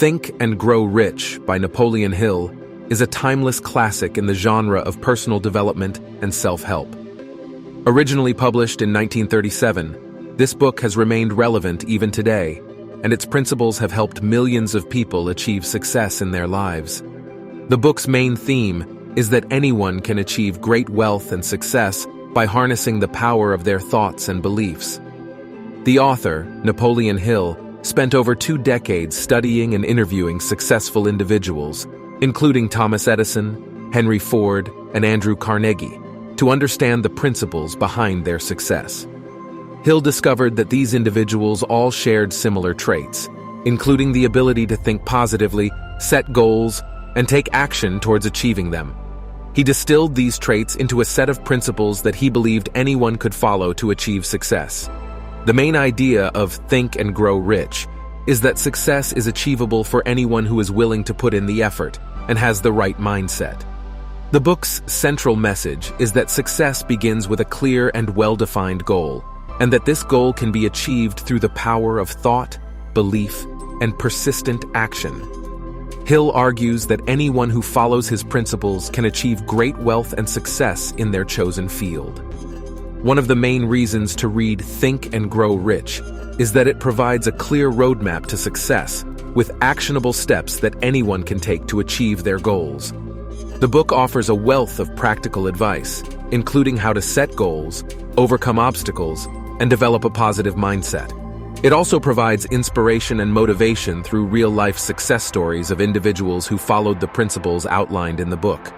Think and Grow Rich by Napoleon Hill is a timeless classic in the genre of personal development and self-help. Originally published in 1937, this book has remained relevant even today, and its principles have helped millions of people achieve success in their lives. The book's main theme is that anyone can achieve great wealth and success by harnessing the power of their thoughts and beliefs. The author, Napoleon Hill, spent over 2 decades studying and interviewing successful individuals, including Thomas Edison, Henry Ford, and Andrew Carnegie, to understand the principles behind their success. Hill discovered that these individuals all shared similar traits, including the ability to think positively, set goals, and take action towards achieving them. He distilled these traits into a set of principles that he believed anyone could follow to achieve success. The main idea of Think and Grow Rich is that success is achievable for anyone who is willing to put in the effort and has the right mindset. The book's central message is that success begins with a clear and well-defined goal, and that this goal can be achieved through the power of thought, belief, and persistent action. Hill argues that anyone who follows his principles can achieve great wealth and success in their chosen field. One of the main reasons to read Think and Grow Rich is that it provides a clear roadmap to success, with actionable steps that anyone can take to achieve their goals. The book offers a wealth of practical advice, including how to set goals, overcome obstacles, and develop a positive mindset. It also provides inspiration and motivation through real-life success stories of individuals who followed the principles outlined in the book.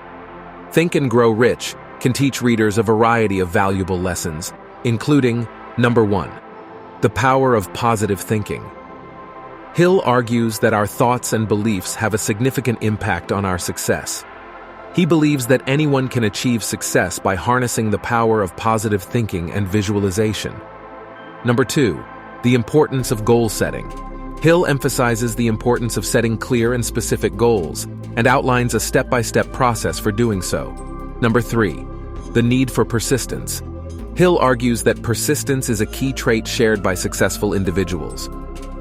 Think and Grow Rich can teach readers a variety of valuable lessons, including, number 1, the power of positive thinking. Hill argues that our thoughts and beliefs have a significant impact on our success. He believes that anyone can achieve success by harnessing the power of positive thinking and visualization. Number 2, the importance of goal setting. Hill emphasizes the importance of setting clear and specific goals and outlines a step-by-step process for doing so. Number 3, the need for persistence. Hill argues that persistence is a key trait shared by successful individuals.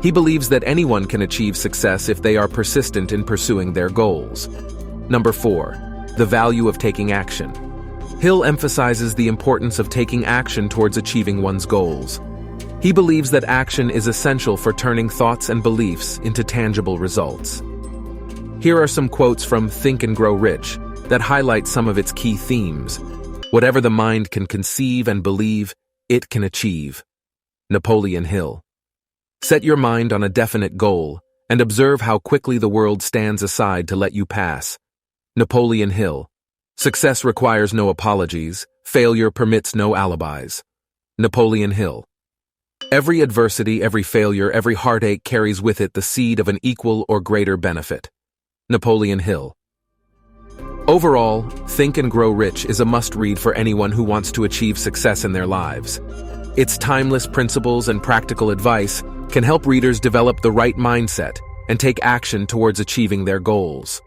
He believes that anyone can achieve success if they are persistent in pursuing their goals. Number 4, the value of taking action. Hill emphasizes the importance of taking action towards achieving one's goals. He believes that action is essential for turning thoughts and beliefs into tangible results. Here are some quotes from Think and Grow Rich that highlight some of its key themes. Whatever the mind can conceive and believe, it can achieve. Napoleon Hill. Set your mind on a definite goal and observe how quickly the world stands aside to let you pass. Napoleon Hill. Success requires no apologies. Failure permits no alibis. Napoleon Hill. Every adversity, every failure, every heartache carries with it the seed of an equal or greater benefit. Napoleon Hill. Overall, Think and Grow Rich is a must-read for anyone who wants to achieve success in their lives. Its timeless principles and practical advice can help readers develop the right mindset and take action towards achieving their goals.